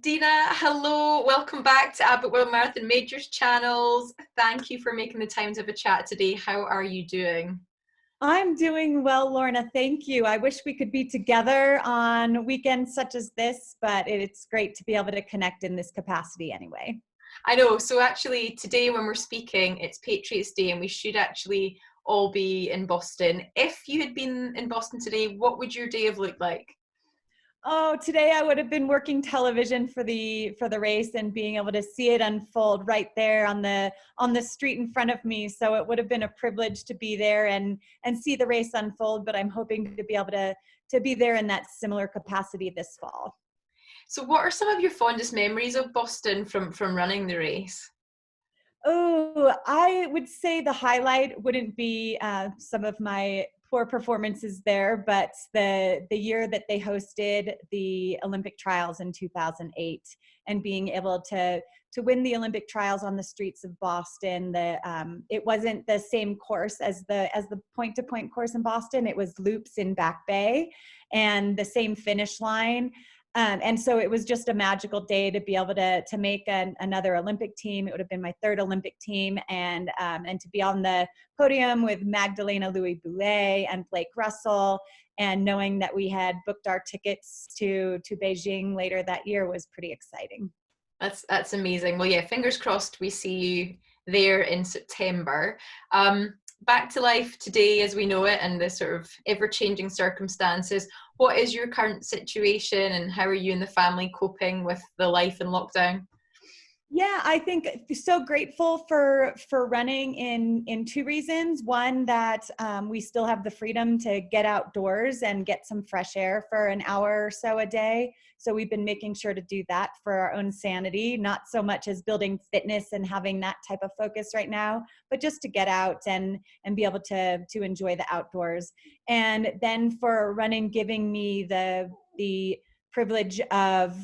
Deena, hello, welcome back to Abbott World Marathon Majors channels. Thank you for making the time to have a chat today. How are you doing? I'm doing well, Lorna. Thank you. I wish we could be together on weekends such as this, but it's great to be able to connect in this capacity anyway. I know, so actually today when we're speaking, it's Patriots Day and we should actually all be in Boston. If you had been in Boston today, what would your day have looked like? Oh, today I would have been working television for the race and being able to see it unfold right there on the street in front of me. So it would have been a privilege to be there and see the race unfold, but I'm hoping to be able to be there in that similar capacity this fall. So what are some of your fondest memories of Boston from running the race? Oh, I would say the highlight wouldn't be some of my poor performances there, but the year that they hosted the Olympic trials in 2008 and being able to win the Olympic trials on the streets of Boston. It wasn't the same course as the point-to-point course in Boston. It was loops in Back Bay and the same finish line. And so it was just a magical day to be able to make another Olympic team. It would have been my third Olympic team, and to be on the podium with Magdalena Louis-Boulet and Blake Russell, and knowing that we had booked our tickets to Beijing later that year was pretty exciting. That's amazing. Well, yeah, fingers crossed we see you there in September. Back to life today as we know it and the sort of ever-changing circumstances. What is your current situation and how are you and the family coping with the life in lockdown? Yeah, I think so grateful for running in two reasons. One, that we still have the freedom to get outdoors and get some fresh air for an hour or so a day. So we've been making sure to do that for our own sanity, not so much as building fitness and having that type of focus right now, but just to get out and be able to enjoy the outdoors. And then for running, giving me the privilege of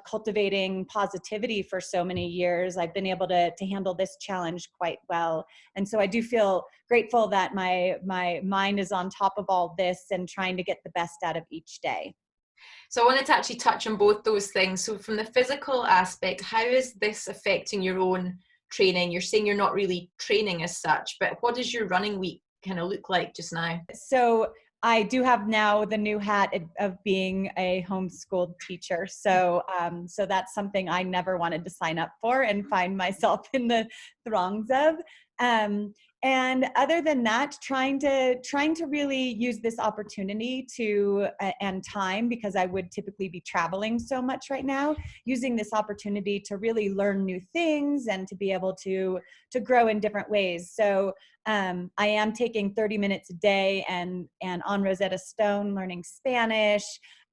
cultivating positivity for so many years. I've been able to handle this challenge quite well. And so I do feel grateful that my mind is on top of all this and trying to get the best out of each day. So I wanted to actually touch on both those things. So from the physical aspect, how is this affecting your own training? You're saying you're not really training as such, but what does your running week kind of look like just now? So I do have now the new hat of being a homeschooled teacher. So that's something I never wanted to sign up for and find myself in the throngs of. And other than that, trying to really use this opportunity and time, because I would typically be traveling so much right now, using this opportunity to really learn new things and to be able to grow in different ways. So I am taking 30 minutes a day and on Rosetta Stone, learning Spanish,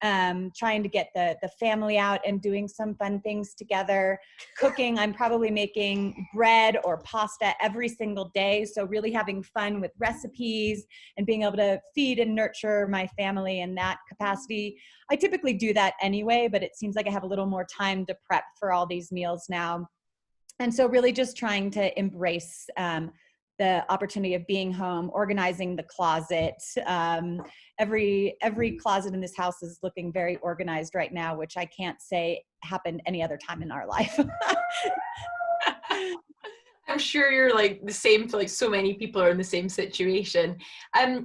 trying to get the family out and doing some fun things together. Cooking, I'm probably making bread or pasta every single day. So really having fun with recipes and being able to feed and nurture my family in that capacity. I typically do that anyway, but it seems like I have a little more time to prep for all these meals now. And so really just trying to embrace the opportunity of being home, organizing the closet. Every closet in this house is looking very organized right now, which I can't say happened any other time in our life. I'm sure you're like the same for like so many people are in the same situation.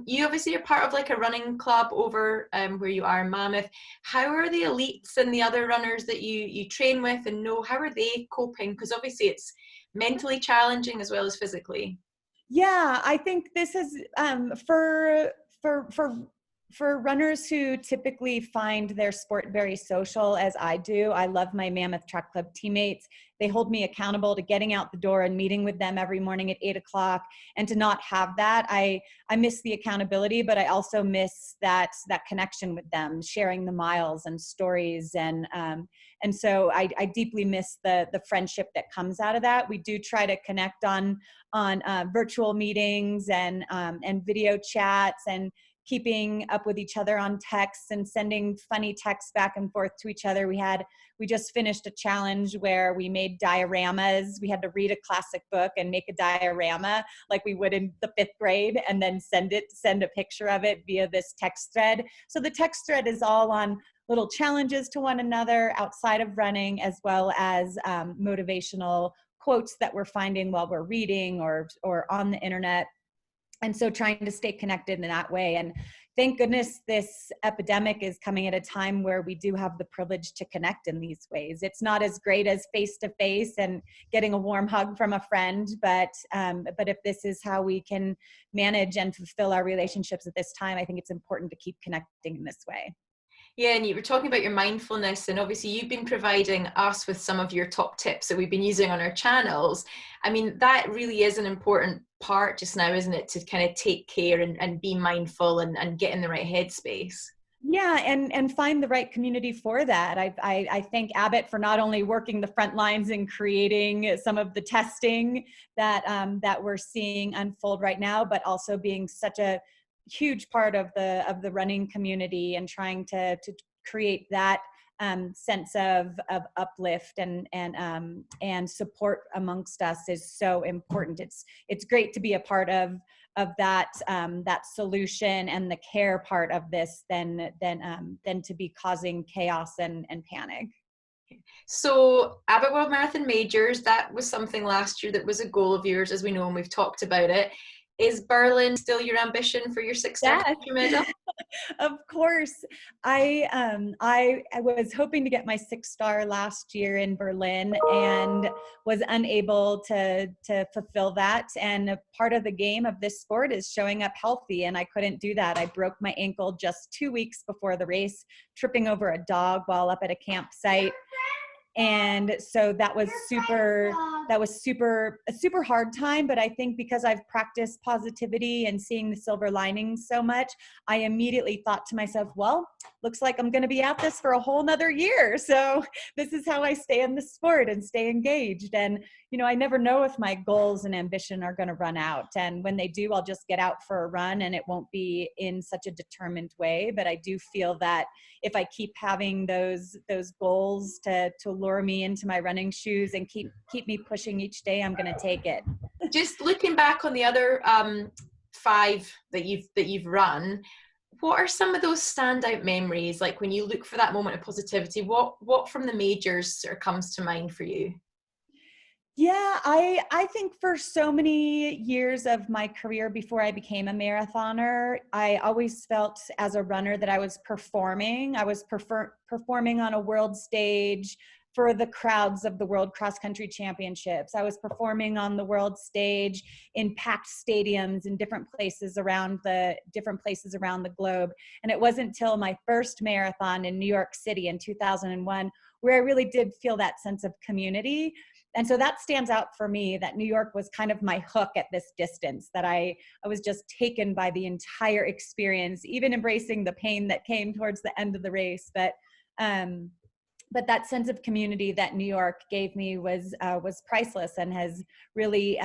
You obviously are part of like a running club over where you are in Mammoth. How are the elites and the other runners that you train with and know, how are they coping? Because obviously it's mentally challenging as well as physically. Yeah, I think this is for runners who typically find their sport very social, as I do. I love my Mammoth Track Club teammates. They hold me accountable to getting out the door and meeting with them every morning at 8 o'clock. And to not have that, I miss the accountability, but I also miss that connection with them, sharing the miles and stories. And so I deeply miss the friendship that comes out of that. We do try to connect on virtual meetings and video chats and keeping up with each other on texts and sending funny texts back and forth to each other. We just finished a challenge where we made dioramas. We had to read a classic book and make a diorama like we would in the 5th grade, and then send a picture of it via this text thread. So the text thread is all on little challenges to one another outside of running, as well as motivational quotes that we're finding while we're reading or on the internet. And so trying to stay connected in that way. And thank goodness this epidemic is coming at a time where we do have the privilege to connect in these ways. It's not as great as face-to-face and getting a warm hug from a friend, but if this is how we can manage and fulfill our relationships at this time, I think it's important to keep connecting in this way. Yeah, and you were talking about your mindfulness, and obviously you've been providing us with some of your top tips that we've been using on our channels. I mean, that really is an important part just now, isn't it? To kind of take care and be mindful and get in the right headspace. Yeah, and find the right community for that. I thank Abbott for not only working the front lines and creating some of the testing that we're seeing unfold right now, but also being such a huge part of the running community and trying to create that sense of uplift and support amongst us is so important. It's great to be a part of that solution and the care part of this than to be causing chaos and panic. So Abbott World Marathon Majors, that was something last year that was a goal of yours, as we know, and we've talked about it. Is Berlin still your ambition for your 6-star medal? Of course. I was hoping to get my 6-star last year in Berlin and was unable to fulfill that. And part of the game of this sport is showing up healthy, and I couldn't do that. I broke my ankle just 2 weeks before the race, tripping over a dog while up at a campsite. And so that was a super hard time. But I think because I've practiced positivity and seeing the silver linings so much, I immediately thought to myself, well, looks like I'm going to be at this for a whole nother year. So this is how I stay in the sport and stay engaged. And, you know, I never know if my goals and ambition are going to run out. And when they do, I'll just get out for a run, and it won't be in such a determined way. But I do feel that if I keep having those goals to lure me into my running shoes and keep me pushing each day, I'm going to take it. Just looking back on the other 5 that you've run, what are some of those standout memories? Like when you look for that moment of positivity, what from the majors sort of comes to mind for you? Yeah, I think for so many years of my career before I became a marathoner, I always felt as a runner that I was performing. I was performing on a world stage for the crowds of the World Cross Country Championships. I was performing on the world stage in packed stadiums in different places around the globe. And it wasn't until my first marathon in New York City in 2001 where I really did feel that sense of community. And so that stands out for me, that New York was kind of my hook at this distance, that I was just taken by the entire experience, even embracing the pain that came towards the end of the race. But that sense of community that New York gave me was priceless, and has really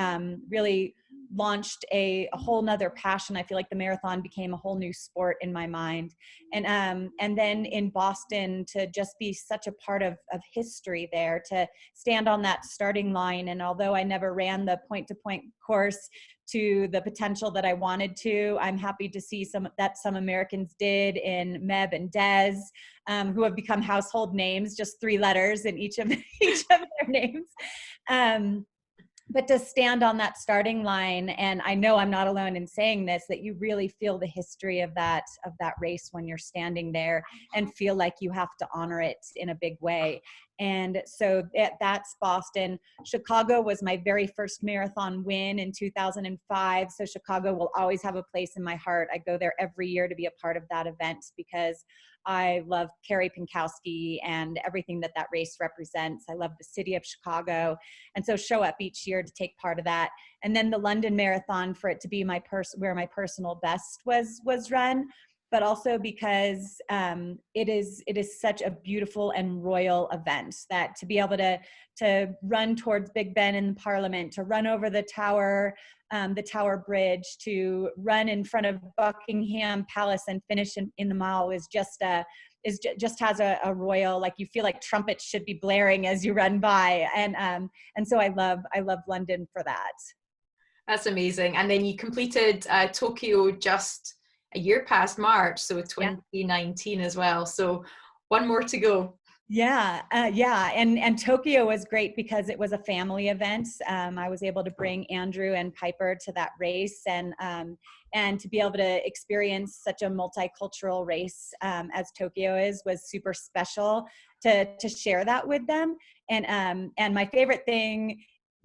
launched a whole nother passion. I feel like the marathon became a whole new sport in my mind. And then in Boston, to just be such a part of history there, to stand on that starting line. And although I never ran the point-to-point course to the potential that I wanted to, I'm happy to see some Americans did in Meb and Des, who have become household names, just 3 letters in each of their names. But to stand on that starting line, and I know I'm not alone in saying this, that you really feel the history of that race when you're standing there, and feel like you have to honor it in a big way. And so that's Boston. Chicago was my very first marathon win in 2005. So Chicago will always have a place in my heart. I go there every year to be a part of that event because I love Carrie Pinkowski and everything that race represents. I love the city of Chicago. And so show up each year to take part of that. And then the London Marathon, for it to be where my personal best was run, but also because it is such a beautiful and royal event, that to be able to run towards Big Ben in the Parliament, to run over the Tower the Tower Bridge, to run in front of Buckingham Palace and finish in the Mall is just just has a royal, like, you feel like trumpets should be blaring as you run by. And so I love London for that. That's amazing. And then you completed Tokyo just a year past March, so 2019 as well. So one more to go. Yeah. And Tokyo was great because it was a family event. I was able to bring Andrew and Piper to that race, and to be able to experience such a multicultural race as Tokyo was super special to share that with them. And my favorite thing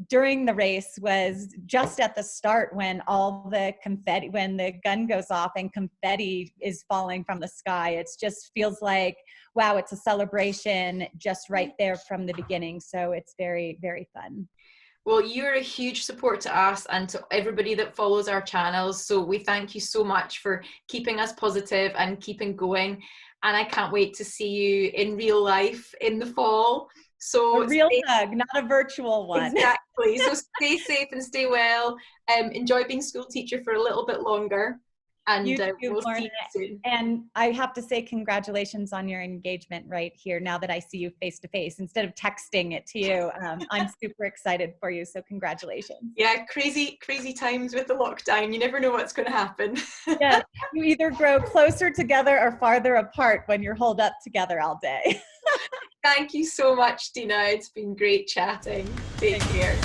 during the race was just at the start, when all the confetti, when the gun goes off and confetti is falling from the sky. It just feels like, wow, it's a celebration just right there from the beginning. So it's very, very fun. Well, you're a huge support to us and to everybody that follows our channels. So we thank you so much for keeping us positive and keeping going. And I can't wait to see you in real life in the fall. So a real hug, not a virtual one. Exactly. So stay safe and stay well. Enjoy being school teacher for a little bit longer. And you too, we'll Lorna. see you soon. And I have to say congratulations on your engagement right here, now that I see you face to face instead of texting it to you. I'm super excited for you. So congratulations. Yeah, crazy times with the lockdown. You never know what's going to happen. Yeah, you either grow closer together or farther apart when you're holed up together all day. Thank you so much, Deena. It's been great chatting. Take care.